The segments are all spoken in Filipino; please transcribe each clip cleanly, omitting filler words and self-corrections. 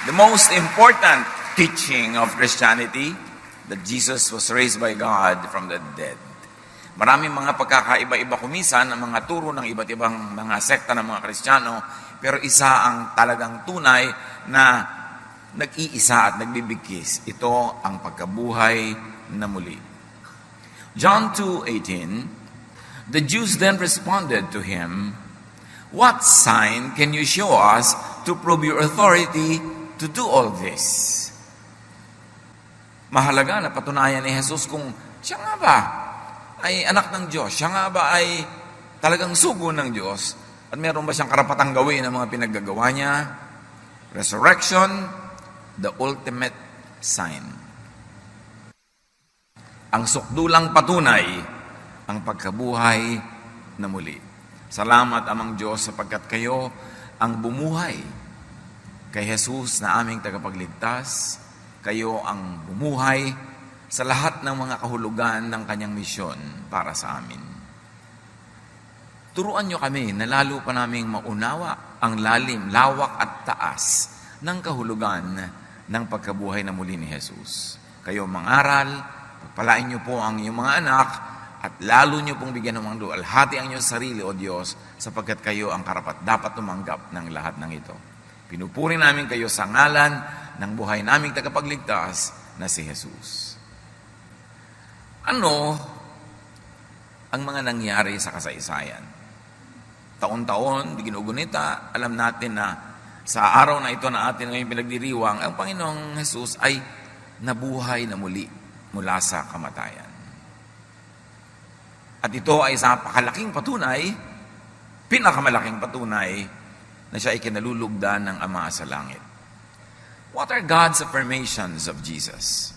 The most important teaching of Christianity, that Jesus was raised by God from the dead. Maraming mga pagkakaiba-iba kumisan ang mga turo ng iba't ibang mga sekta ng mga Kristiyano, pero isa ang talagang tunay na nag-iisa at nagbibigkis. Ito ang pagkabuhay na muli. John 2:18, the Jews then responded to him, "What sign can you show us to prove your authority to do all this?" Mahalaga na patunayan ni Jesus kung siya nga ba ay anak ng Diyos, siya nga ba ay talagang sugo ng Diyos, at meron ba siyang karapatang gawin ang mga pinaggagawa niya? Resurrection, the ultimate sign. Ang sukdulang patunay, ang pagkabuhay na muli. Salamat, Amang Diyos, sapagkat kayo ang bumuhay kay Jesus na aming tagapagligtas. Kayo ang bumuhay sa lahat ng mga kahulugan ng kanyang misyon para sa amin. Turuan niyo kami na lalo pa naming maunawa ang lalim, lawak at taas ng kahulugan ng pagkabuhay na muli ni Jesus. Kayo mangaral, pagpalain niyo po ang iyong mga anak, at lalo niyo pong bigyan ng mga luwalhati ang iyong sarili, O Diyos, sapagkat kayo ang karapat dapat tumanggap ng lahat ng ito. Pinupuri namin kayo sa ngalan ng buhay naming tagapagligtas na si Jesus. Ano ang mga nangyari sa kasaysayan? Taon-taon, di ginugunita, alam natin na sa araw na ito na atin ngayon pinagdiriwang, ang Panginoong Jesus ay nabuhay na muli mula sa kamatayan. At ito ay sa pakalaking patunay, pinakamalaking patunay, na siya ay kinalulugdan ng Ama sa langit. What are God's affirmations of Jesus?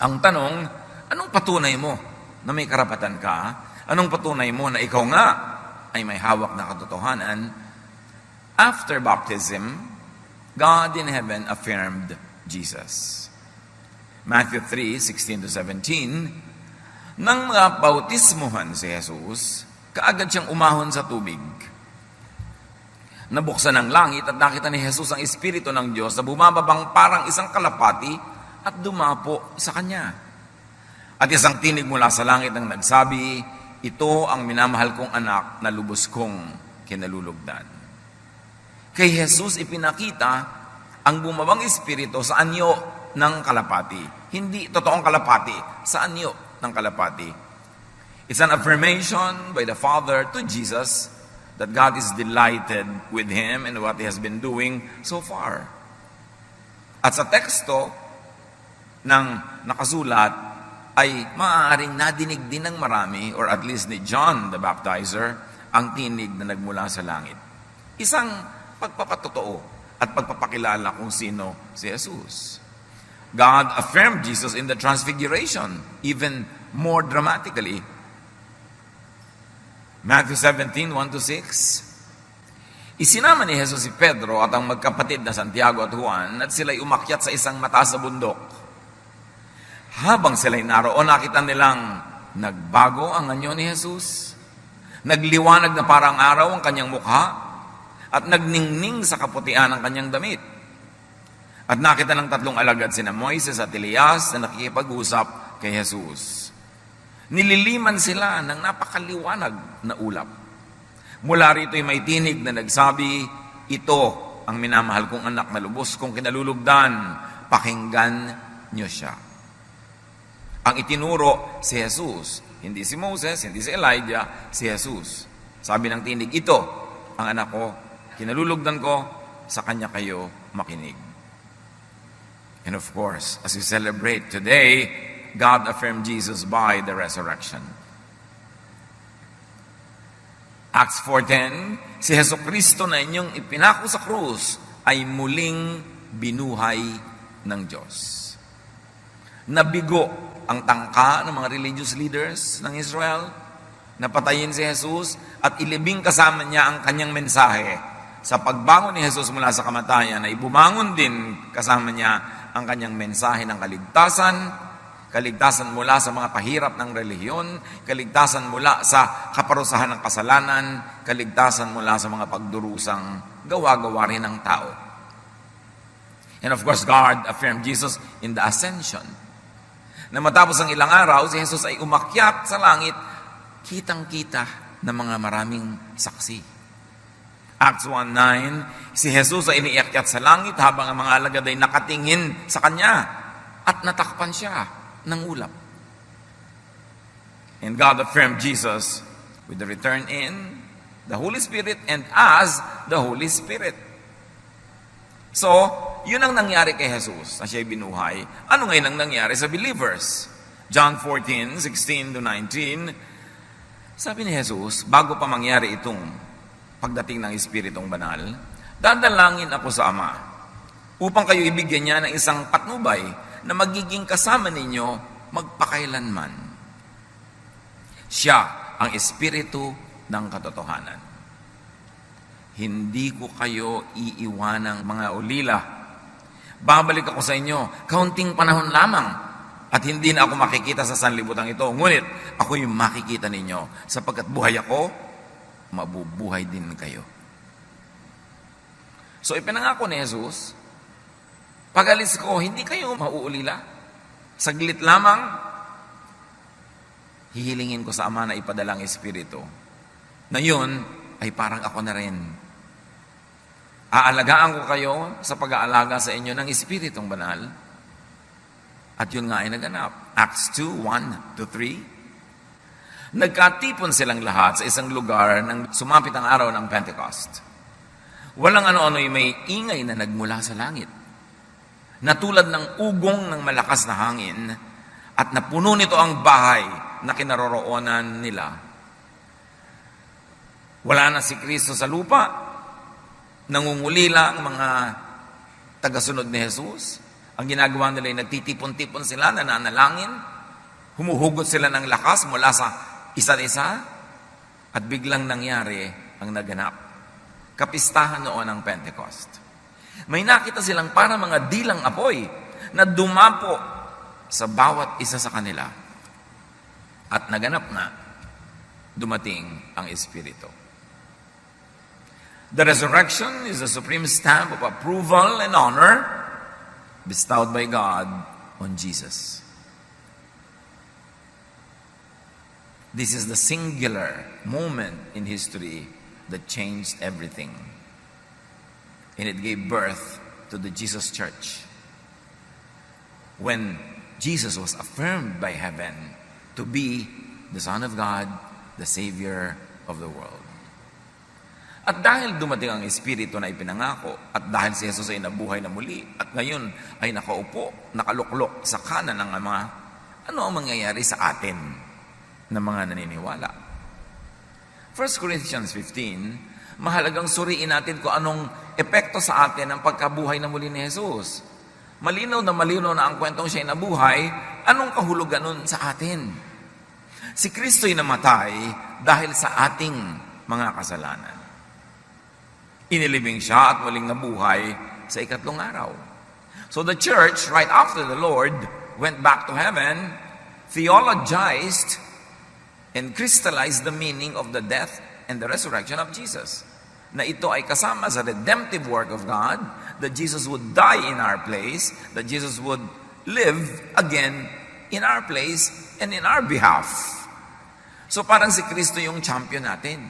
Ang tanong, anong patunay mo na may karapatan ka? Anong patunay mo na ikaw nga ay may hawak na katotohanan? After baptism, God in heaven affirmed Jesus. Matthew 3:16-17, nang mga bautismuhan si Jesus, kaagad siyang umahon sa tubig. Nabuksan ang langit at nakita ni Jesus ang Espiritu ng Diyos na bumababang parang isang kalapati at dumapo sa kanya. At isang tinig mula sa langit ang nagsabi, "Ito ang minamahal kong anak na lubos kong kinalulugdan." Kay Jesus ipinakita ang bumabang Espiritu sa anyo ng kalapati. Hindi totoong kalapati, sa anyo ng kalapati. It's an affirmation by the Father to Jesus that God is delighted with Him and what He has been doing so far. At sa teksto ng nakasulat ay maaaring nadinig din ng marami, or at least ni John the Baptizer, ang tinig na nagmula sa langit. Isang pagpapatotoo at pagpapakilala kung sino si Jesus. God affirmed Jesus in the Transfiguration, even more dramatically. Matthew 17:1-6. Isinama ni Jesus si Pedro at ang magkapatid na Santiago at Juan at sila'y umakyat sa isang mataas na bundok. Habang sila'y naroon, nakita nilang nagbago ang anyo ni Jesus. Nagliwanag na parang araw ang kanyang mukha at nagningning sa kaputian ang kanyang damit. At nakita ng tatlong alagad sina Moises at Elias na nakikipag-usap kay Jesus. Nililiman sila ng napakaliwanag na ulap. Mula rito'y may tinig na nagsabi, "Ito ang minamahal kong anak na lubos kong kinalulugdan. Pakinggan niyo siya." Ang itinuro si Jesus, hindi si Moses, hindi si Elijah, si Jesus. Sabi ng tinig, "Ito ang anak ko, kinalulugdan ko, sa kanya kayo makinig." And of course, as we celebrate today, God affirmed Jesus by the resurrection. Acts 4:10, si Jesucristo na inyong ipinako sa krus ay muling binuhay ng Diyos. Nabigo ang tangka ng mga religious leaders ng Israel, napatayin si Jesus at ilibing kasama niya ang kanyang mensahe. Sa pagbangon ni Jesus mula sa kamatayan, ay bumangon din kasama niya ang kanyang mensahe ng kaligtasan, kaligtasan mula sa mga pahirap ng relihiyon, kaligtasan mula sa kaparusahan ng kasalanan, kaligtasan mula sa mga pagdurusang gawa-gawa rin ng tao. And of course, God affirmed Jesus in the ascension. Na matapos ang ilang araw, si Jesus ay umakyat sa langit, kitang-kita ng mga maraming saksi. Acts 1:9, si Jesus ay iniakyat sa langit habang ang mga alagad ay nakatingin sa kanya at natakpan siya ng ulap. And God affirmed Jesus with the return in the Holy Spirit and as the Holy Spirit. So, yun ang nangyari kay Jesus na siya'y binuhay. Ano ngayon ang nangyari sa believers? John 14:16-19, sabi ni Jesus, bago pa mangyari itong pagdating ng Espiritong Banal, dadalangin ako sa Ama upang kayo ibigyan niya ng isang patnubay na magiging kasama ninyo magpakailanman. Siya ang Espiritu ng katotohanan. Hindi ko kayo iiwanang mga ulila. Babalik ako sa inyo, kaunting panahon lamang, at hindi na ako makikita sa sanlibutan ito. Ngunit, ako yung makikita ninyo, sapagkat buhay ako, mabubuhay din kayo. So, ipinangako ni Jesus, pag-alis ko, hindi kayo mauulila. Saglit lamang, hihilingin ko sa Ama na ipadala ang Espiritu. Na yun, ay parang ako na rin. Aalagaan ko kayo sa pag-aalaga sa inyo ng Espiritong Banal. At yun nga ay naganap. Acts 2:1-3. Nagkatipon silang lahat sa isang lugar nang sumapit ang araw ng Pentecost. Walang ano-ano'y may ingay na nagmula sa langit, na tulad ng ugong ng malakas na hangin, at napuno nito ang bahay na kinaroroonan nila. Wala na si Kristo sa lupa. Nangungulila ang mga tagasunod ni Jesus. Ang ginagawa nila ay nagtitipon-tipon sila, nananalangin, humuhugot sila ng lakas mula sa isa't isa, at biglang nangyari ang naganap. Kapistahan noon ng Pentecost. May nakita silang para mga dilang apoy na dumapo sa bawat isa sa kanila. At naganap na, dumating ang Espiritu. The resurrection is the supreme stamp of approval and honor bestowed by God on Jesus. This is the singular moment in history that changed everything. And it gave birth to the Jesus Church. When Jesus was affirmed by heaven to be the Son of God, the Savior of the world. At dahil dumating ang Espiritu na ipinangako, at dahil si Jesus ay nabuhay na muli, at ngayon ay nakaupo, nakaluklok sa kanan ng Ama, ano ang mangyayari sa atin na mga naniniwala? 1 Corinthians 15, mahalagang suriin natin kung anong epekto sa atin ang pagkabuhay na muli ni Jesus. Malinaw na ang kwentong siya'y nabuhay, anong kahulugan nun sa atin? Si Kristo'y namatay dahil sa ating mga kasalanan. Inilibing siya at muling nabuhay sa ikatlong araw. So the church, right after the Lord went back to heaven, theologized and crystallized the meaning of the death and the resurrection of Jesus. Na ito ay kasama sa redemptive work of God, that Jesus would die in our place, that Jesus would live again in our place and in our behalf. So parang si Kristo yung champion natin.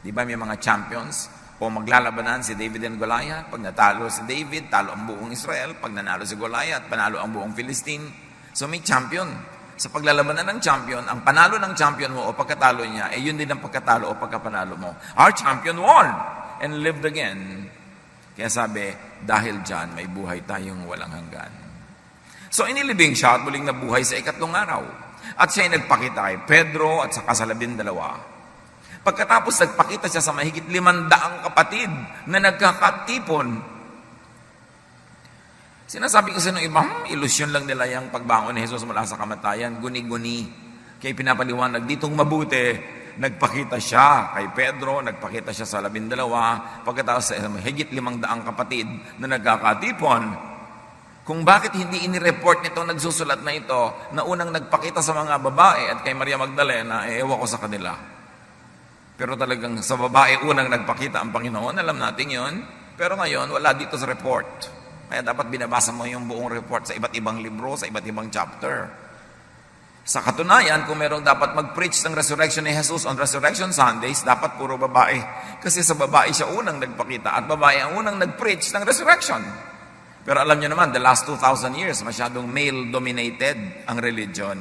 Di ba may mga champions? O maglalabanan si David and Goliath. Pag natalo si David, talo ang buong Israel. Pag nanalo si Goliath, panalo ang buong Philistine. So may champion. Sa paglalabanan ng champion, ang panalo ng champion mo o pagkatalo niya, yun din ang pagkatalo o pagkapanalo mo. Our champion won and lived again. Kaya sabi, dahil dyan, may buhay tayong walang hanggan. So inilibing siya at muling nabuhay sa ikatlong araw. At siya ay nagpakita kay Pedro at saka sa 12. Pagkatapos nagpakita siya sa mahigit 500 kapatid na nagkakatipon. Sinasabi kasi ng iba, ilusyon lang nila yung pagbangon ni Jesus mula sa kamatayan, guni-guni. Kaya pinapaliwanag ditong mabuti, nagpakita siya kay Pedro, nagpakita siya sa 12, pagkatapos sa mahigit 500 kapatid na nagkakatipon. Kung bakit hindi inireport nito, nagsusulat na ito, na unang nagpakita sa mga babae at kay Maria Magdalena, ewan ko sa kanila. Pero talagang sa babae unang nagpakita ang Panginoon, alam natin yon. Pero ngayon, wala dito sa report. Kaya dapat binabasa mo yung buong report sa iba't ibang libro, sa iba't ibang chapter. Sa katunayan, kung merong dapat mag-preach ng resurrection ni Jesus on Resurrection Sundays, dapat puro babae. Kasi sa babae siya unang nagpakita at babae ang unang nag-preach ng resurrection. Pero alam niyo naman, the last 2,000 years, masyadong male-dominated ang religion.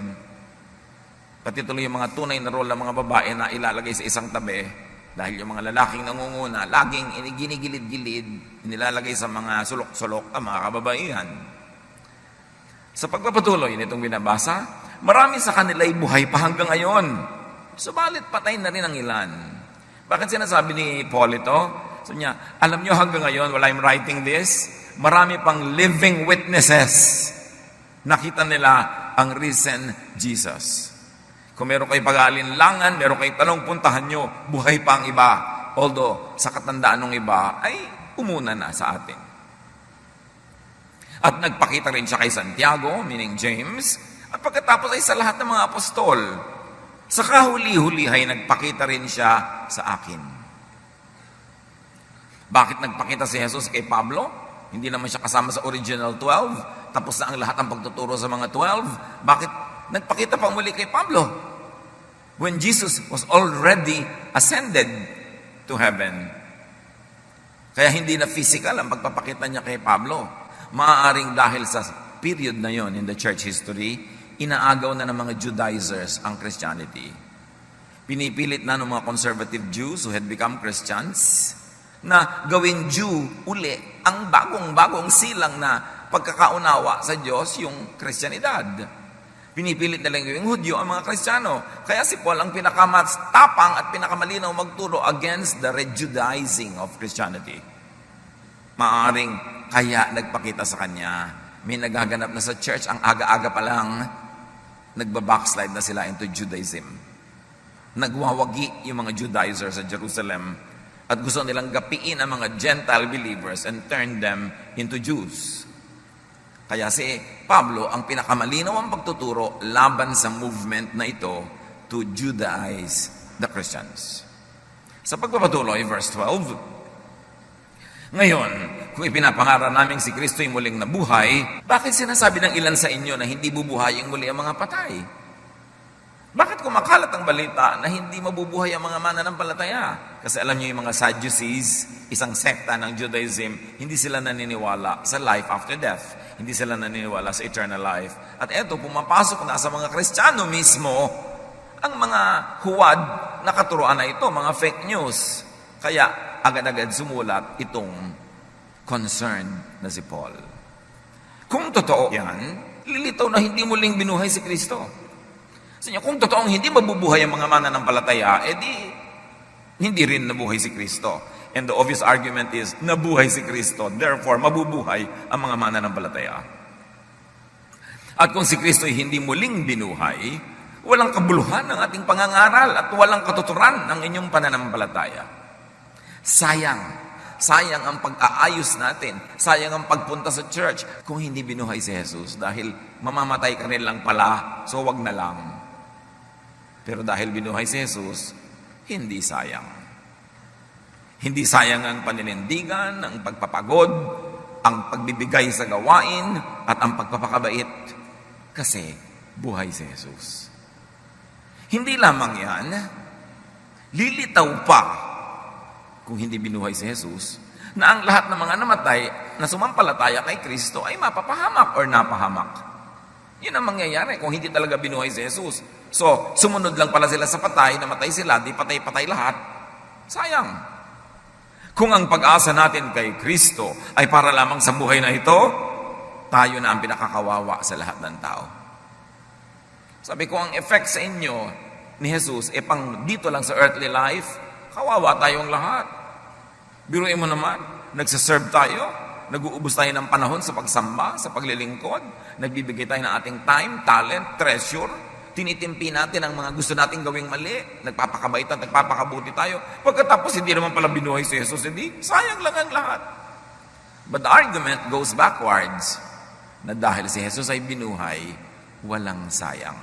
Pati tuloy yung mga tunay na role ng mga babae na ilalagay sa isang tabi dahil yung mga lalaking nangunguna, laging ginigilid-gilid, nilalagay sa mga sulok-sulok ang mga kababaihan. Sa pagpapatuloy nitong binabasa, marami sa kanila'y buhay pa hanggang ngayon. Subalit patay na rin ang ilan. Bakit sinasabi ni Paul ito? So niya, alam niyo hanggang ngayon, while I'm writing this, marami pang living witnesses. Nakita nila ang risen Jesus. Kung meron kayo pag-aalinlangan, meron kayo tanong, puntahan nyo, buhay pa ang iba. Although, sa katandaan ng iba, ay umuna na sa atin. At nagpakita rin siya kay Santiago, meaning James, at pagkatapos ay sa lahat ng mga apostol. Sa kahuli-huli ay nagpakita rin siya sa akin. Bakit nagpakita si Jesus kay Pablo? Hindi naman siya kasama sa original 12. Tapos na ang lahat ng pagtuturo sa mga 12. Bakit nagpakita pa muli kay Pablo? When Jesus was already ascended to heaven. Kaya hindi na physical ang pagpapakita niya kay Pablo. Maaaring dahil sa period na yon in the church history, inaagaw na ng mga Judaizers ang Christianity. Pinipilit na ng mga conservative Jews who had become Christians na gawing Jew uli ang bagong-bagong silang na pagkakaunawa sa Diyos, yung Kristyanidad. Pinipilit na lang gawing Hudyo ang mga Kristiyano. Kaya si Paul ang pinakamatapang at pinakamalinaw magturo against the rejudaizing of Christianity. Maaring kaya nagpakita sa kanya, may nagaganap na sa church, ang aga-aga pa lang, nagbabackslide na sila into Judaism. Nagwawagi yung mga Judaizers sa Jerusalem at gusto nilang gapiin ang mga Gentile believers and turn them into Jews. Kaya si Pablo ang pinakamalinaw ang pagtuturo laban sa movement na ito to Judaize the Christians. Sa pagpapatuloy, verse 12, ngayon, kung ipinapangaral namin si Kristo yung muling nabuhay, bakit sinasabi ng ilan sa inyo na hindi bubuhay yung muli ang mga patay? Bakit kumakalat ang balita na hindi mabubuhay ang mga mananampalataya? Kasi alam niyo yung mga Sadducees, isang sekta ng Judaism, hindi sila naniniwala sa life after death. Hindi sila naniniwala sa eternal life. At eto, pumapasok na sa mga Kristiyano mismo ang mga huwad na katuruan na ito, mga fake news. Kaya agad-agad sumulat itong concerned na si Paul. Kung totoo yan, lilitaw na hindi muling binuhay si Kristo. Sa inyo, kung totoong hindi mabubuhay ang mga mananampalataya, edi hindi rin nabuhay si Kristo. And the obvious argument is, nabuhay si Kristo, therefore mabubuhay ang mga mananampalataya. At kung si Kristo ay hindi muling binuhay, walang kabuluhan ng ating pangangaral at walang katuturan ng inyong pananampalataya. Sayang ang pag-aayos natin, sayang ang pagpunta sa church kung hindi binuhay si Jesus dahil mamamatay ka rin lang pala, so wag na lang. Pero dahil binuhay si Jesus, hindi sayang. Hindi sayang ang paninindigan, ang pagpapagod, ang pagbibigay sa gawain, at ang pagpapakabait. Kasi buhay si Jesus. Hindi lamang yan, lilitaw pa kung hindi binuhay si Jesus, na ang lahat ng mga namatay na sumampalataya kay Kristo ay mapapahamak or napahamak. Yun ang mangyayari kung hindi talaga binuhay si Jesus. So, sumunod lang pala sila sa patay, namatay sila, di patay-patay lahat. Sayang. Kung ang pag-asa natin kay Kristo ay para lamang sa buhay na ito, tayo na ang pinakakawawa sa lahat ng tao. Sabi ko, ang effect sa inyo ni Jesus, pang dito lang sa earthly life, kawawa tayong lahat. Biruin mo naman, nagsaserve tayo, nag-uubos tayo ng panahon sa pagsamba, sa paglilingkod, nagbibigay tayo ng ating time, talent, treasure, tinitimpi natin ang mga gusto nating gawing mali, nagpapakabaitan, nagpapakabuti tayo. Pagkatapos, hindi naman pala binuhay si Jesus, hindi, sayang lang ang lahat. But the argument goes backwards, na dahil si Jesus ay binuhay, walang sayang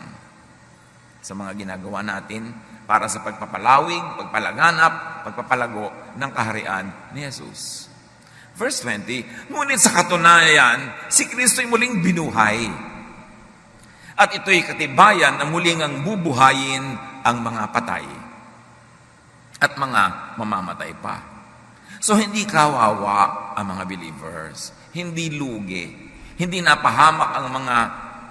sa mga ginagawa natin para sa pagpapalawig, pagpalaganap, pagpapalago ng kaharian ni Jesus. Verse 20, ngunit sa katunayan, si Kristo'y muling binuhay. At ito'y katibayan na muling ang bubuhayin ang mga patay at mga mamamatay pa. So hindi kawawa ang mga believers, hindi lugi, hindi napahamak ang mga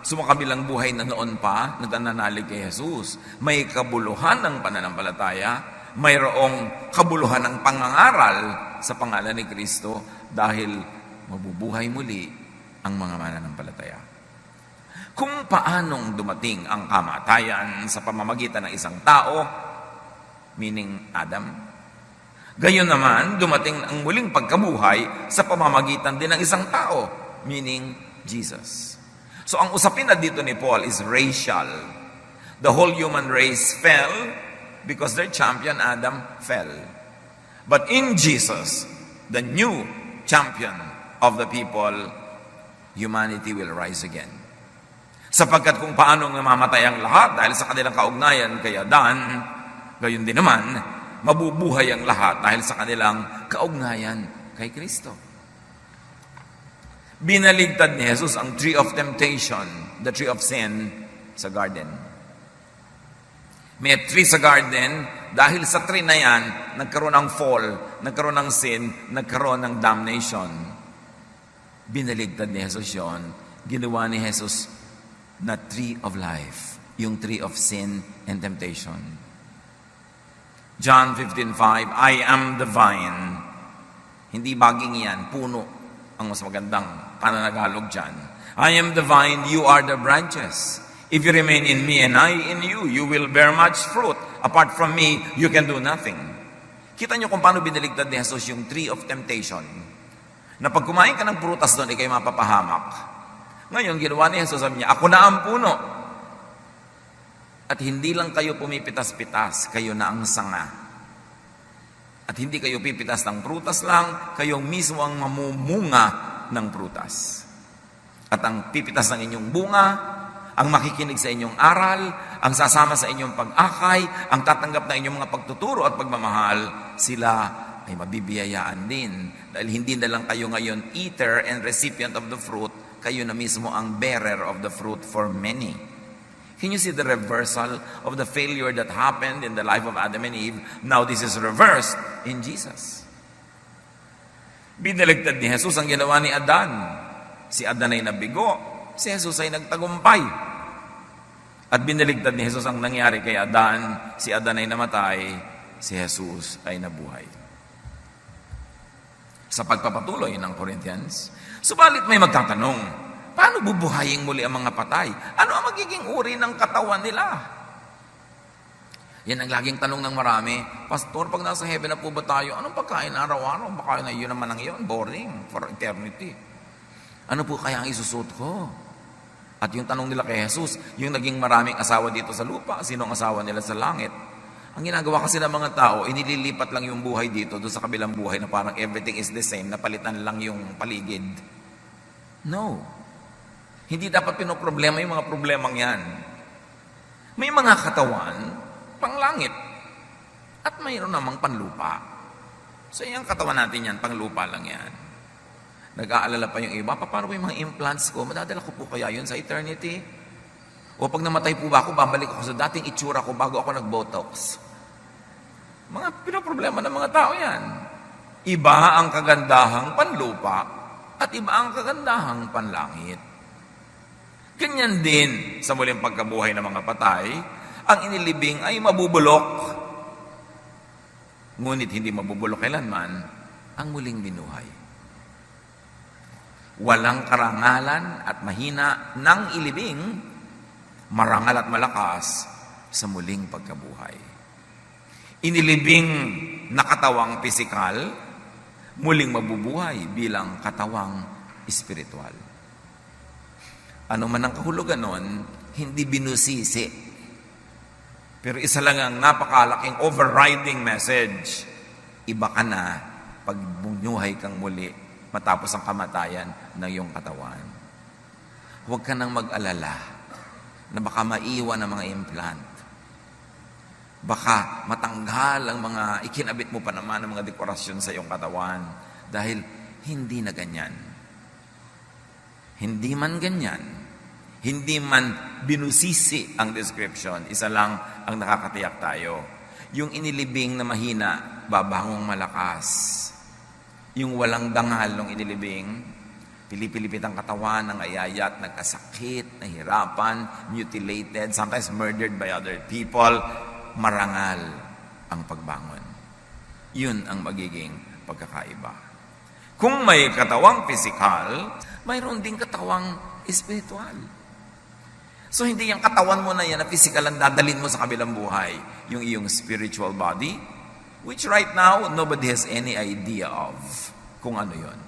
sumakabilang buhay na noon pa na nananalig kay Jesus. May kabuluhan ng pananampalataya, mayroong kabuluhan ng pangangaral sa pangalan ni Kristo dahil mabubuhay muli ang mga mananampalataya. Kung paanong dumating ang kamatayan sa pamamagitan ng isang tao, meaning Adam, gayon naman dumating ang muling pagkabuhay sa pamamagitan din ng isang tao, meaning Jesus. So ang usapin na dito ni Paul is racial. The whole human race fell because their champion Adam fell. But in Jesus, the new champion of the people, humanity will rise again. Sapagkat kung paano namamatay ang lahat dahil sa kanilang kaugnayan kay Adan, gayon din naman, mabubuhay ang lahat dahil sa kanilang kaugnayan kay Kristo. Binaligtad ni Jesus ang tree of temptation, the tree of sin, sa garden. May tree sa garden, dahil sa tree na yan, nagkaroon ng fall, nagkaroon ng sin, nagkaroon ng damnation. Binaligtad ni Jesus yon, ginawa ni Jesus na tree of life, yung tree of sin and temptation. John 15:5, I am the vine. Hindi baging yan, puno ang mas magandang pananagalog dyan. I am the vine, you are the branches. If you remain in me and I in you, you will bear much fruit. Apart from me, you can do nothing. Kita nyo kung paano binaligtad ni Jesus yung tree of temptation. Na pag kumain ka ng prutas doon, ikay mapapahamak. Ngayon, ginawa ni Jesus, sabi niya, ako na ang puno. At hindi lang kayo pumipitas-pitas, kayo na ang sanga. At hindi kayo pipitas ng prutas lang, kayo mismo ang mamumunga ng prutas. At ang pipitas ng inyong bunga, ang makikinig sa inyong aral, ang sasama sa inyong pag-akay, ang tatanggap na inyong mga pagtuturo at pagmamahal, sila ay mabibiyayaan din. Dahil hindi na lang kayo ngayon eater and recipient of the fruit, kayo na mismo ang bearer of the fruit for many. Can you see the reversal of the failure that happened in the life of Adam and Eve? Now this is reversed in Jesus. Binaligtad ni Jesus ang ginawa ni Adan. Si Adan ay nabigo, si Jesus ay nagtagumpay. At binaligtad ni Jesus ang nangyari kay Adan, si Adan ay namatay, si Jesus ay nabuhay. Sa pagpapatuloy ng Corinthians, subalit may magtatanong, paano bubuhayin muli ang mga patay? Ano ang magiging uri ng katawan nila? Yan ang laging tanong ng marami, Pastor, pag nasa heaven na po ba tayo, anong pagkain araw-araw? Baka na yun naman ang yun, boring for eternity. Ano po kaya ang isusot ko? At yung tanong nila kay Jesus, yung naging maraming asawa dito sa lupa, sino ang asawa nila sa langit? Ang ginagawa kasi ng mga tao, inililipat lang yung buhay dito, doon sa kabilang buhay na parang everything is the same, napalitan lang yung paligid. No. Hindi dapat pinoproblema yung mga problemang yan. May mga katawan, panglangit, at mayroon namang panlupa. So yung katawan natin yan, panglupa lang yan. Nag-aalala pa yung iba, paano yung mga implants ko? Madadala ko po kaya yun sa eternity? O pag namatay po ba ako, babalik ako sa dating itsura ko bago ako nag-botox? Mga pinoproblema ng mga tao yan. Iba ang kagandahang panlupa at iba ang kagandahang panlangit. Ganyan din sa muling pagkabuhay ng mga patay, ang inilibing ay mabubulok. Ngunit hindi mabubulok kailanman ang muling binuhay. Walang karangalan at mahina ng ilibing, marangal at malakas sa muling pagkabuhay. Inilibing na katawang pisikal, muling mabubuhay bilang katawang espiritual. Ano man ang kahulugan nun, hindi binusisi. Pero isa lang ang napakalaking overriding message. Iba ka na pag bunyuhay kang muli matapos ang kamatayan ng iyong katawan. Huwag ka nang mag-alala na baka maiwan ang mga implant. Baka matanggal ang mga ikinabit mo pa naman ng mga dekorasyon sa iyong katawan. Dahil hindi na ganyan. Hindi man ganyan. Hindi man binusisi ang description. Isa lang ang nakakatiyak tayo. Yung inilibing na mahina, babangong malakas. Yung walang dangal ng inilibing, pilipilipit ang katawan, ng ayayat, nagkasakit, nahirapan, mutilated, sometimes murdered by other people, marangal ang pagbangon. Yun ang magiging pagkakaiba. Kung may katawang physical, mayroon ding katawang spiritual. So hindi yung katawan mo na yan na physical ang dadalhin mo sa kabilang buhay. Yung iyong spiritual body, which right now, nobody has any idea of kung ano yon.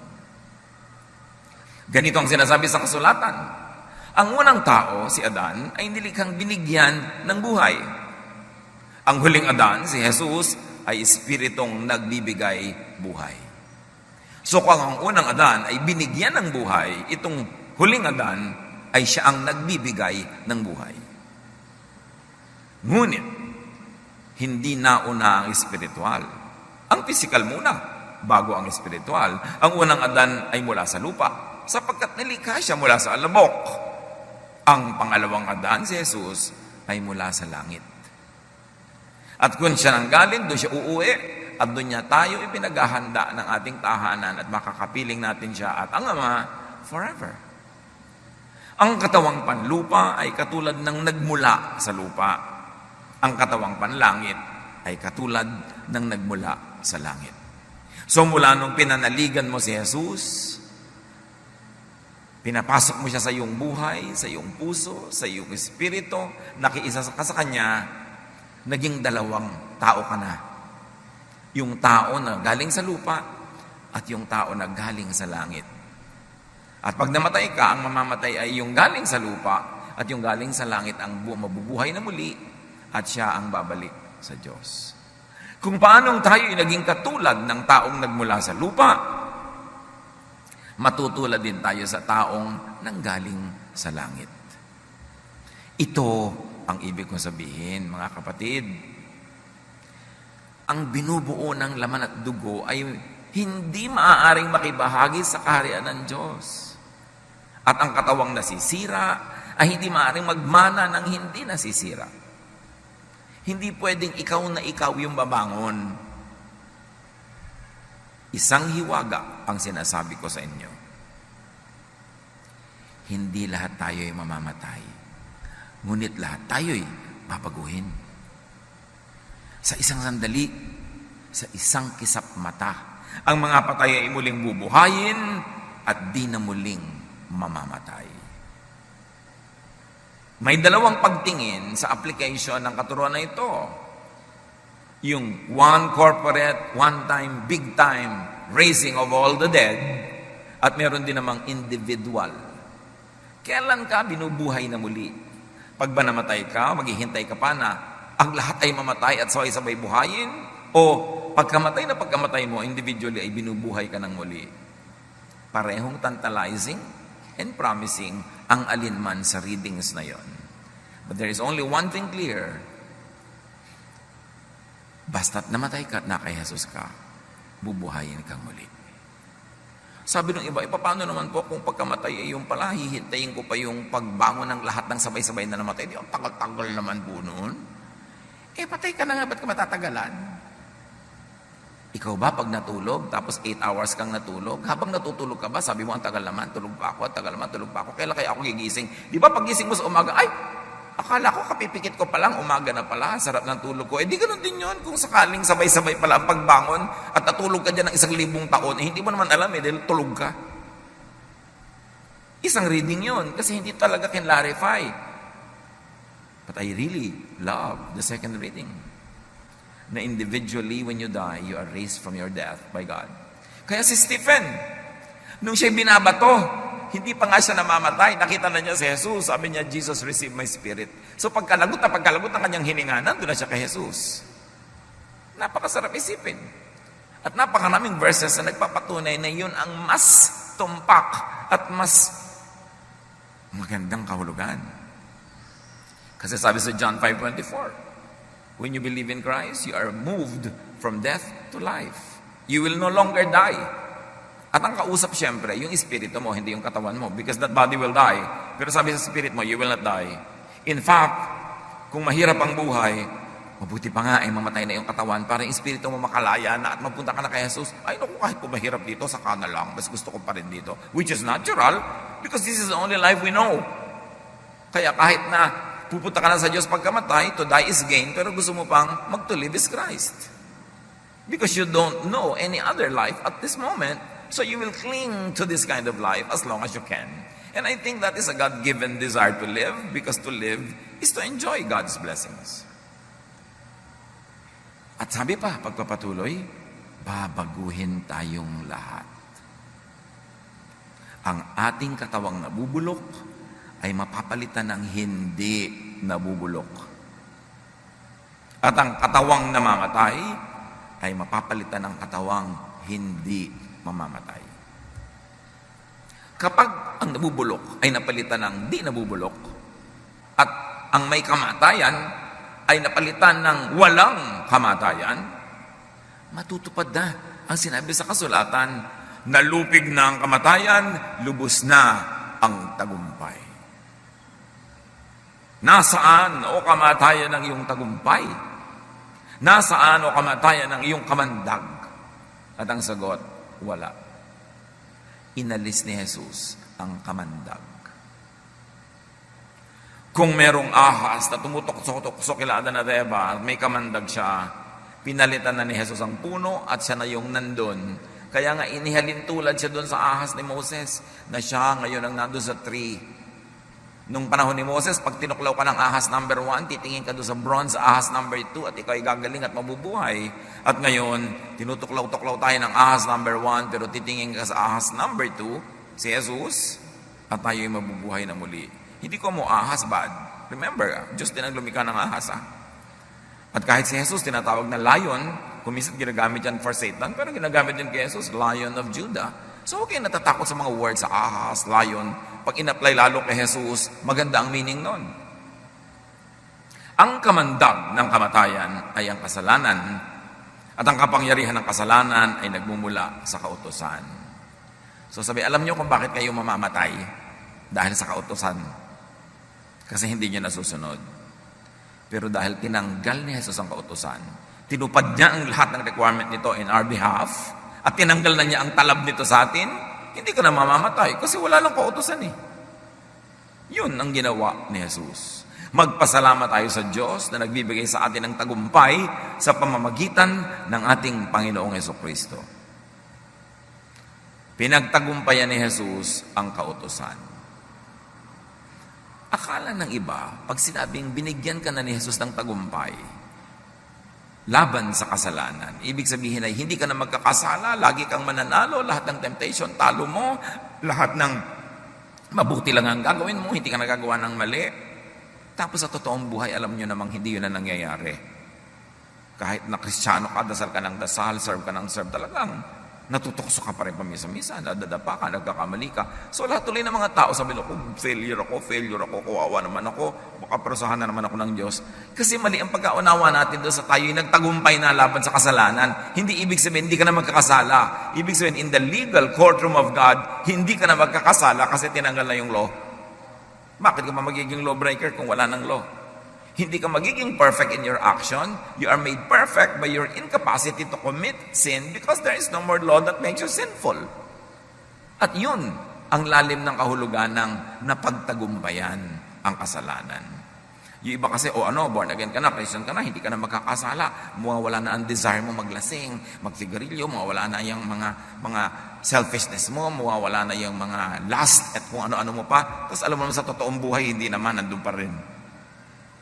Ganito ang sinasabi sa kasulatan. Ang unang tao, si Adan, ay nilikhang binigyan ng buhay. Ang huling Adan, si Jesus, ay espiritong nagbibigay buhay. So kung ang unang Adan ay binigyan ng buhay, itong huling Adan ay siya ang nagbibigay ng buhay. Ngunit, hindi nauna ang espiritual. Ang physical muna, bago ang espiritual. Ang unang Adan ay mula sa lupa, sapagkat nilikha siya mula sa alabok. Ang pangalawang Adan, si Jesus, ay mula sa langit. At kung siya nanggaling, doon siya uuwi, at doon niya tayo ipinaghahanda ng ating tahanan at makakapiling natin siya at ang Ama forever. Ang katawang panlupa ay katulad ng nagmula sa lupa. Ang katawang panlangit ay katulad ng nagmula sa langit. So mula nung pinanaligan mo si Jesus, pinapasok mo siya sa iyong buhay, sa iyong puso, sa iyong espiritu, nakiisa ka sa Kanya, naging dalawang tao ka na. Yung tao na galing sa lupa at yung tao na galing sa langit. At pag namatay ka, ang mamamatay ay yung galing sa lupa at yung galing sa langit ang mabubuhay na muli at siya ang babalik sa Diyos. Kung paanong tayo ay naging katulad ng taong nagmula sa lupa, matutulad din tayo sa taong nanggaling sa langit. Ito ang ibig kong sabihin, mga kapatid. Ang binubuo ng laman at dugo ay hindi maaaring makibahagi sa kaharian ng Diyos. At ang katawang nasisira ay hindi maaaring magmana ng hindi nasisira. Hindi pwedeng ikaw na ikaw yung babangon. Isang hiwaga ang sinasabi ko sa inyo. Hindi lahat tayo ay mamamatay. Ngunit lahat tayo ay babaguhin. Sa isang sandali, sa isang kisap mata, ang mga patay ay muling bubuhayin at di na muling mamamatay. May dalawang pagtingin sa application ng katuruan na ito. Yung one corporate, one time, big time raising of all the dead at meron din namang individual. Kailan ka binubuhay na muli? Pag ba namatay ka, maghihintay ka pa na ang lahat ay mamatay at sabay-sabay buhayin? O pagkamatay mo, individually ay binubuhay ka ng muli? Parehong tantalizing and promising ang alinman sa readings na yon. But there is only one thing clear. Basta't namatay ka at kay Jesus ka, bubuhayin kang muli. Sabi ng iba, paano naman po kung pagkamatay ay yung pala, hihintayin ko pa yung pagbangon ng lahat ng sabay-sabay na namatay? Di, ang tagal-tagal naman po noon. Patay ka na nga, ba't ka matatagalan? Ikaw ba pag natulog, tapos 8 hours kang natulog, habang natutulog ka ba, sabi mo, ang tagal naman, tulog pa ako, kailan kaya ako gigising? Di ba pag gising mo sa umaga, ay, akala ko kapipikit ko pa lang, umaga na pala, sarap ng tulog ko. Di ganun din yun, kung sakaling sabay-sabay pala ang pagbangon, at natulog ka dyan ng 1,000 taon, hindi mo naman alam dahil tulog ka. Isang reading yun, kasi hindi talaga kinlarify. But I really love the second reading. Na individually, when you die, you are raised from your death by God. Kaya si Stephen, nung siya'y binabato, hindi pa nga siya namamatay, nakita na niya si Jesus, sabi niya, Jesus, receive my spirit. So pagkalagot ng kanyang hininga, nandun na siya kay Jesus. Napakasarap isipin. At napakaraming verses na nagpapatunay na yun ang mas tumpak at mas magandang kahulugan. Kasi sabi sa John 5:24, when you believe in Christ, you are moved from death to life. You will no longer die. At ang kausap siyempre, yung espiritu mo, hindi yung katawan mo. Because that body will die. Pero sabi sa spirit mo, you will not die. In fact, kung mahirap ang buhay, mabuti pa nga ay mamatay na yung katawan para yung espiritu mo makalaya na at mapunta ka na kay Jesus. Ay naku, kahit po mahirap dito, saka na lang. Mas gusto ko pa rin dito. Which is natural because this is the only life we know. Kaya kahit na pupunta ka na sa Diyos pagkamatay, to die is gain, pero gusto mo pang mag to live is Christ. Because you don't know any other life at this moment. So you will cling to this kind of life as long as you can. And I think that is a God-given desire to live, because to live is to enjoy God's blessings. At sabi pa, pagpapatuloy, babaguhin tayong lahat. Ang ating katawang nabubulok ay mapapalitan ng hindi nabubulok. At ang katawang namamatay ay mapapalitan ng katawang hindi mamamatay. Kapag ang nabubulok ay napalitan ng di nabubulok, at ang may kamatayan ay napalitan ng walang kamatayan, matutupad na ang sinabi sa kasulatan, nalupig na ang kamatayan, lubos na ang tagumpay. Nasaan o kamatayan ng iyong tagumpay? Nasaan o kamatayan ng iyong kamandag? At ang sagot, wala. Inalis ni Jesus ang kamandag. Kung merong ahas na tumutok-sok kila Adan at Eva, may kamandag siya, pinalitan na ni Jesus ang puno at siya na yung nandun. Kaya nga inihalin tulad siya doon sa ahas ni Moses, na siya ngayon ang nandun sa tree. Nung panahon ni Moses, pag tinuklaw ka ng ahas number 1, titingin ka doon sa bronze ahas number 2 at ikaw ay gagaling at mabubuhay. At ngayon, tinutuklaw-tuklaw tayo ng ahas number 1 pero titingin ka sa ahas number 2, si Jesus, at tayo ay mabubuhay na muli. Hindi ko mo ahas bad. Remember, Diyos din ang lumikha ng ahas. At kahit si Jesus tinatawag na lion, kumisan ginagamit yan for Satan, pero ginagamit din kay Jesus, Lion of Judah. So huwag kayo natatakot sa mga words sa ahas, lion. Pag in-apply lalo kay Jesus, maganda ang meaning nun. Ang kamandag ng kamatayan ay ang kasalanan, at ang kapangyarihan ng kasalanan ay nagmumula sa kautusan. So sabi, alam niyo kung bakit kayo mamamatay? Dahil sa kautusan. Kasi hindi niyo nasusunod. Pero dahil tinanggal ni Jesus ang kautusan, tinupad niya ang lahat ng requirement nito in our behalf, at tinanggal na niya ang talab nito sa atin, hindi ka na mamamatay kasi wala lang kautusan eh. Yun ang ginawa ni Jesus. Magpasalamat tayo sa Diyos na nagbibigay sa atin ng tagumpay sa pamamagitan ng ating Panginoong Hesukristo. Pinagtagumpayan ni Jesus ang kautusan. Akala ng iba, pag sinabing binigyan ka na ni Jesus ng tagumpay, laban sa kasalanan. Ibig sabihin ay hindi ka na magkakasala, lagi kang mananalo, lahat ng temptation, talo mo, lahat ng mabuti lang ang gagawin mo, hindi ka nagagawa ng mali. Tapos sa totoong buhay, alam nyo namang hindi yun na nangyayari. Kahit na Kristiyano ka, dasal ka ng dasal, serve ka ng serve, talagang natutokso ka pa rin pamisa-misa, nadadapa ka, nagkakamali ka. So lahat tuloy ng mga tao, sabi ko, failure ako, kawawa naman ako, baka parusahan na naman ako ng Diyos. Kasi mali ang pagkaunawa natin doon sa tayo'y nagtagumpay na laban sa kasalanan. Hindi ibig sabihin, hindi ka na magkakasala. Ibig sabihin, in the legal courtroom of God, hindi ka na magkakasala kasi tinanggal na yung law. Bakit ka pa magiging lawbreaker kung wala ng law? Hindi ka magiging perfect in your action. You are made perfect by your incapacity to commit sin because there is no more law that makes you sinful. At yun ang lalim ng kahulugan ng napagtagumpayan ang kasalanan. Yung iba kasi, born again ka na, Christian ka na, hindi ka na magkakasala. Mawawala na ang desire mo maglasing, magsigarilyo, mawawala na yung mga selfishness mo, mawawala na yung mga lust at kung ano-ano mo pa. Tapos alam mo naman sa totoong buhay, hindi naman, nandun pa rin.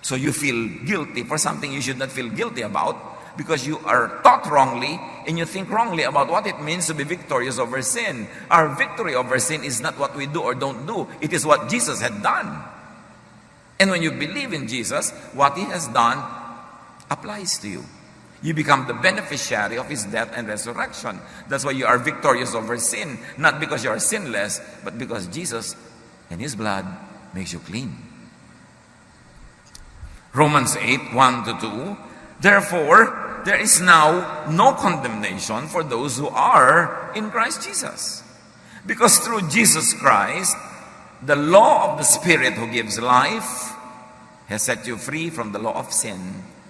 So you feel guilty for something you should not feel guilty about because you are taught wrongly and you think wrongly about what it means to be victorious over sin. Our victory over sin is not what we do or don't do. It is what Jesus had done. And when you believe in Jesus, what He has done applies to you. You become the beneficiary of His death and resurrection. That's why you are victorious over sin. Not because you are sinless, but because Jesus and His blood makes you clean. Romans 8, 1-2. Therefore, there is now no condemnation for those who are in Christ Jesus. Because through Jesus Christ, the law of the Spirit who gives life has set you free from the law of sin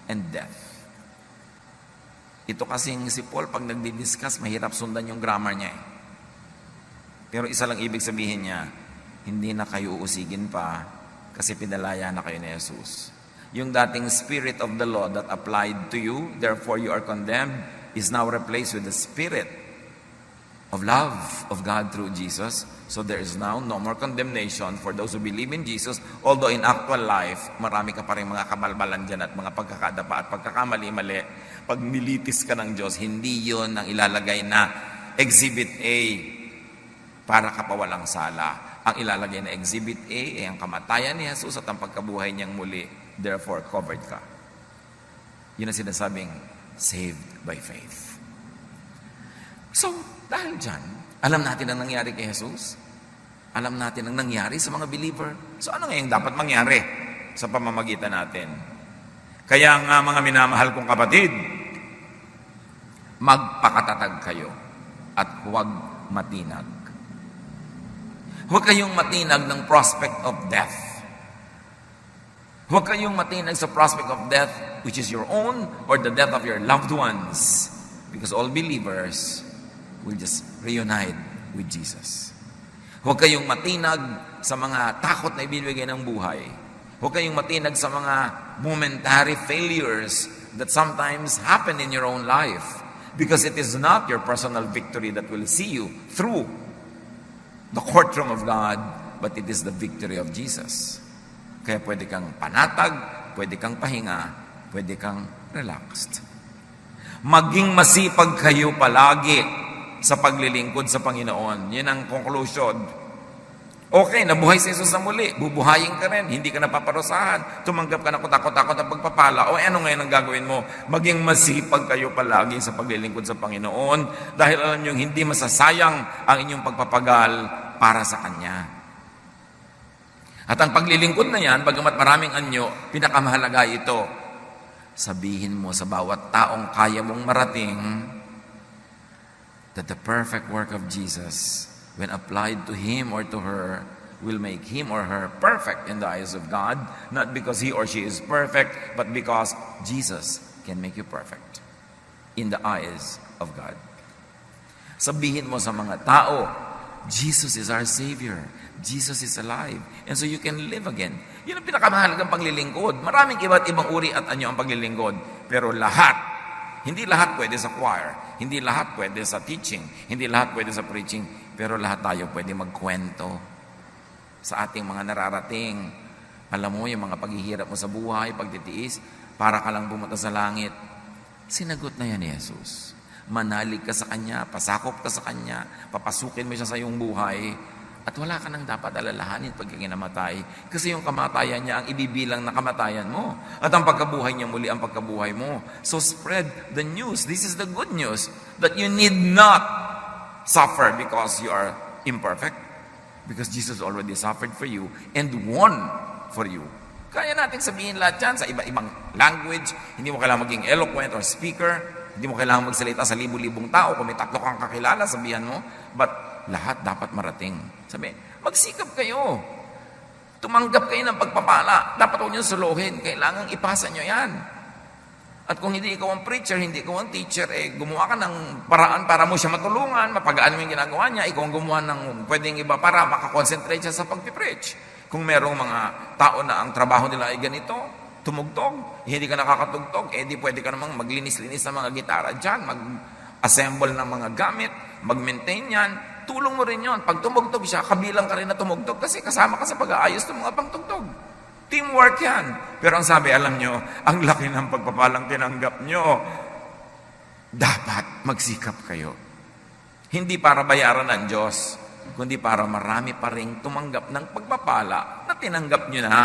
and death. Ito kasing si Paul, pag nagdi-discuss, mahirap sundan yung grammar niya eh. Pero isa lang ibig sabihin niya, hindi na kayo uusigin pa kasi pinalaya na kayo ni Jesus. Yung dating spirit of the law that applied to you, therefore you are condemned, is now replaced with the spirit of love of God through Jesus. So there is now no more condemnation for those who believe in Jesus, although in actual life, marami ka pa rin mga kabalbalan dyan at mga pagkakadapa at pagkakamali-mali. Pag nilitis ka ng Diyos, hindi yon ang ilalagay na Exhibit A para ka pa walang sala. Ang ilalagay na Exhibit A ay ang kamatayan ni Jesus at ang pagkabuhay niyang muli. Therefore, covered ka. Yun ang sinasabing saved by faith. So, dahil dyan, alam natin ang nangyari kay Jesus. Alam natin ang nangyari sa mga believer. So, ano ngayong dapat mangyari sa pamamagitan natin? Kaya nga mga minamahal kong kapatid, magpakatatag kayo at huwag matinag. Huwag kayong matinag ng prospect of death. Huwag kayong matinag sa prospect of death which is your own or the death of your loved ones. Because all believers will just reunite with Jesus. Huwag kayong matinag sa mga takot na ibibigay ng buhay. Huwag kayong matinag sa mga momentary failures that sometimes happen in your own life. Because it is not your personal victory that will see you through the courtroom of God, but it is the victory of Jesus. Kaya pwede kang panatag, pwede kang pahinga, pwede kang relaxed. Maging masipag kayo palagi sa paglilingkod sa Panginoon. Yan ang conclusion. Okay, nabuhay si Jesus na muli. Bubuhayin ka rin. Hindi ka napaparusahan. Tumanggap ka na kutakot-takot ang pagpapala. O ano ngayon ang gagawin mo? Maging masipag kayo palagi sa paglilingkod sa Panginoon dahil alam nyo, hindi masasayang ang inyong pagpapagal para sa Kanya. At ang paglilingkod na yan, bagamat maraming anyo, pinakamahalaga ito. Sabihin mo sa bawat taong kaya mong marating that the perfect work of Jesus, when applied to him or to her, will make him or her perfect in the eyes of God, not because he or she is perfect, but because Jesus can make you perfect in the eyes of God. Sabihin mo sa mga tao, Jesus is our Savior. Jesus is alive. And so you can live again. Yun ang pinakamahalagang paglilingkod. Maraming iba't ibang uri at anyo ang paglilingkod. Pero lahat, hindi lahat pwede sa choir, hindi lahat pwede sa teaching, hindi lahat pwede sa preaching, pero lahat tayo pwede magkwento sa ating mga nararating. Alam mo, yung mga paghihirap mo sa buhay, pagtitiis, para ka lang pumunta sa langit. Sinagot na yan ni Jesus. Manalig ka sa Kanya, pasakop ka sa Kanya, papasukin mo siya sa iyong buhay, at wala ka nang dapat alalahanin pag namatay. Kasi yung kamatayan niya ang ibibilang na kamatayan mo. At ang pagkabuhay niya muli ang pagkabuhay mo. So spread the news. This is the good news. That you need not suffer because you are imperfect. Because Jesus already suffered for you and won for you. Kaya natin sabihin lahat yan sa iba-ibang language. Hindi mo kailangan maging eloquent or speaker. Hindi mo kailangan magsalita sa libu-libong tao. Kung may tatlo kang kakilala, sabihan mo. But lahat dapat marating. Sabi, magsikap kayo. Tumanggap kayo ng pagpapala. Dapat huwag nyo suluhin. Kailangan ipasa nyo yan. At kung hindi ikaw ang preacher, hindi ikaw ang teacher, gumawa ka ng paraan para mo siya matulungan, mapagaan mo yung ginagawa niya, ikaw ang gumawa ng pwedeng iba para makakonsentrate siya sa pagpipreach. Kung merong mga tao na ang trabaho nila ay ganito, tumugtog, hindi ka nakakatugtog, di pwede ka namang maglinis-linis ng mga gitara dyan, mag-assemble ng mga gamit, mag-maintain yan, tulong mo rin yon. Pag tumugtog siya, kabilang ka rin na tumugtog kasi kasama ka sa pag-aayos ng mga pangtugtog. Teamwork yan. Pero ang sabi, alam nyo, ang laki ng pagpapalang tinanggap nyo. Dapat magsikap kayo. Hindi para bayaran ng Diyos, kundi para marami pa rin tumanggap ng pagpapala na tinanggap nyo na.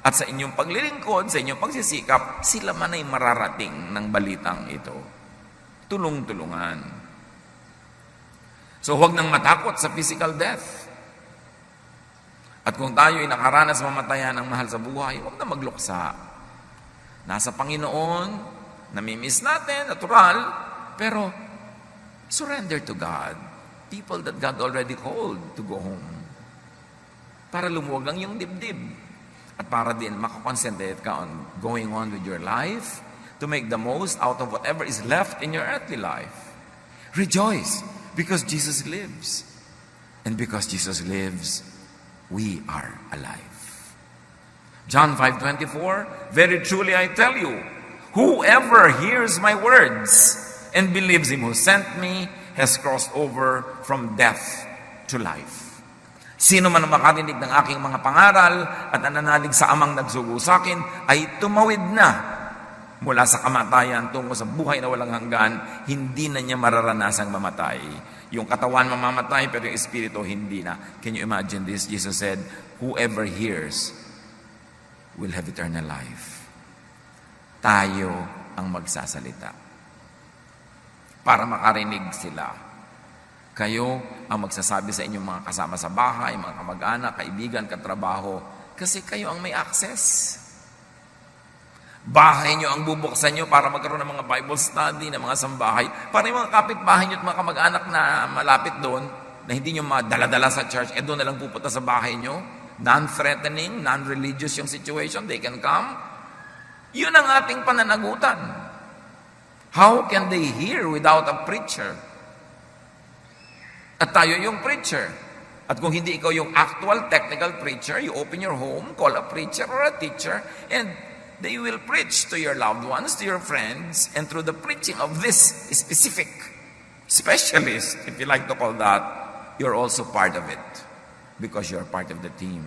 At sa inyong paglilingkod, sa inyong pagsisikap, sila man ay mararating ng balitang ito. Tulong-tulungan. So huwag nang matakot sa physical death. At kung tayo ay nakaranas mamatayan ng mahal sa buhay, huwag na magluksa. Nasa Panginoon, Namimiss natin, natural, pero surrender to God. People that God already called to go home. Para lumuwag lang yung dibdib. At para din makakonsentrate ka on going on with your life to make the most out of whatever is left in your earthly life. Rejoice because Jesus lives. And because Jesus lives, we are alive. John 5:24, very truly I tell you, whoever hears my words and believes him who sent me has crossed over from death to life. Sino man ang makarinig ng aking mga pangaral at nananalig sa amang nagsugo sa akin ay tumawid na mula sa kamatayan tungo sa buhay na walang hanggan, hindi na niya mararanasang mamatay. Yung katawan mamamatay, pero yung espiritu hindi na. Can you imagine this? Jesus said, whoever hears will have eternal life. Tayo ang magsasalita. Para makarinig sila. Kayo ang magsasabi sa inyong mga kasama sa bahay, mga kamag-anak, kaibigan, katrabaho, kasi kayo ang may access. Bahay nyo ang bubuksan nyo para magkaroon ng mga Bible study, ng mga sambahay. Para yung mga kapitbahay nyo at mga kamag-anak na malapit doon, na hindi nyo madala-dala sa church, doon na lang pupunta sa bahay nyo. Non-threatening, non-religious yung situation, they can come. Yun ang ating pananagutan. How can they hear without a preacher? At tayo yung preacher. At kung hindi ikaw yung actual technical preacher, you open your home, call a preacher or a teacher, and they will preach to your loved ones, to your friends, and through the preaching of this specific specialist, if you like to call that, you're also part of it because you're part of the team.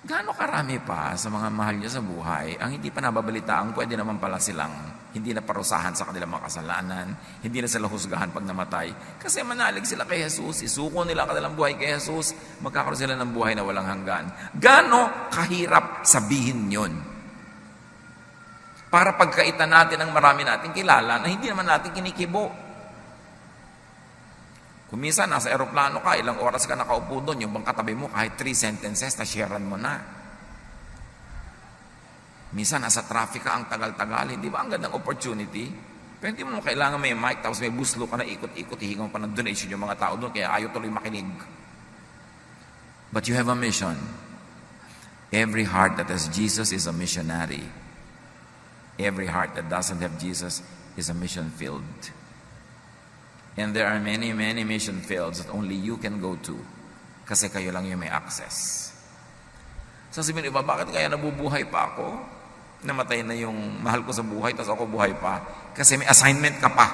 Gaano karami pa sa mga mahal niyo sa buhay ang hindi pa nababalitaan, pwede naman pala silang hindi na parusahan sa kanilang mga kasalanan, hindi na sila husgahan pag namatay. Kasi manalig sila kay Jesus, isuko nila ang kanilang buhay kay Jesus, magkakaroon sila ng buhay na walang hanggan. Gaano kahirap sabihin yun? Para pagkaitan natin ang marami nating kilala na hindi naman natin kinikibo. Kung minsan, nasa aeroplano ka, ilang oras ka nakaupo doon, yung bang katabi mo, kahit 3 sentences, na-sharean mo na. Minsan, nasa traffic ka, ang tagal-tagal, hindi ba ang gandang opportunity? Pero hindi mo kailangan may mic, tapos may buslo ka na ikot-ikot, hihingan pa ng donation yung mga tao doon, kaya ayaw tuloy makinig. But you have a mission. Every heart that has Jesus is a missionary. Every heart that doesn't have Jesus is a mission field. And there are many, many mission fields that only you can go to kasi kayo lang yung may access. Sasabihin iba, bakit kaya nabubuhay pa ako? Namatay na yung mahal ko sa buhay, tapos ako buhay pa. Kasi may assignment ka pa.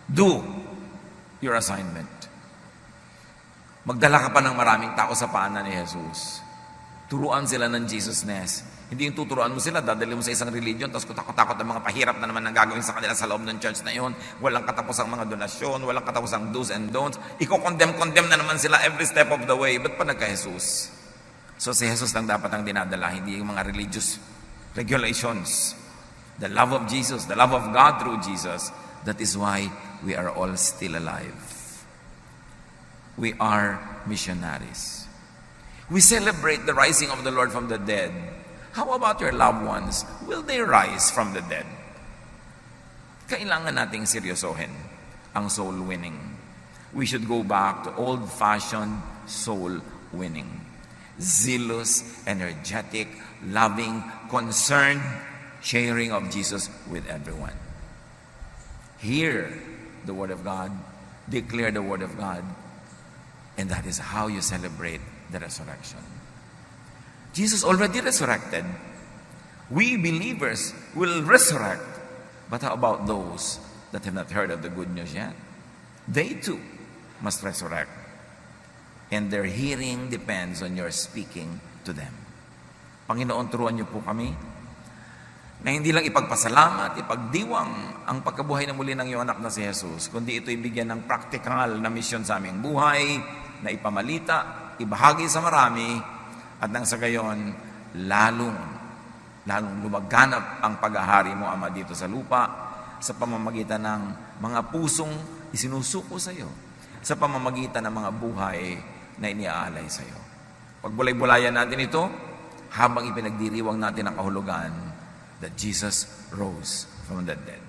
Do your assignment. Magdala ka pa ng maraming tao sa paanan ni Jesus. Turuan sila ng Jesusness. Hindi yung tuturuan mo sila, dadali mo sa isang religion, tapos kutakot-takot ang mga pahirap na naman ang gagawin sa kanila sa loob ng church na yun. Walang katapusang mga donasyon, walang katapusang do's and don'ts. Iko-condemn na naman sila every step of the way. Ba't pa nagka-Jesus? So si Jesus lang dapat ang dinadala, hindi yung mga religious regulations. The love of Jesus, the love of God through Jesus. That is why we are all still alive. We are missionaries. We celebrate the rising of the Lord from the dead. How about your loved ones? Will they rise from the dead? Kailangan nating seryosohin ang soul winning. We should go back to old-fashioned soul winning. Zealous, energetic, loving, concerned, sharing of Jesus with everyone. Hear the Word of God, declare the Word of God, and that is how you celebrate the resurrection. Jesus already resurrected. We believers will resurrect. But how about those that have not heard of the good news yet? They too must resurrect. And their hearing depends on your speaking to them. Panginoon, turuan niyo po kami na hindi lang ipagpasalamat, ipagdiwang ang pagkabuhay na muli ng iyong anak na si Jesus, kundi ito'y bigyan ng practical na misyon sa aming buhay, na ipamalita, ibahagi sa marami, at nang sa gayon, lalong lumaganap ang paghahari mo, Ama, dito sa lupa, sa pamamagitan ng mga pusong isinusuko sa iyo, sa pamamagitan ng mga buhay na iniaalay sa iyo. Pagbulay-bulayan natin ito, habang ipinagdiriwang natin ang kahulugan that Jesus rose from the dead.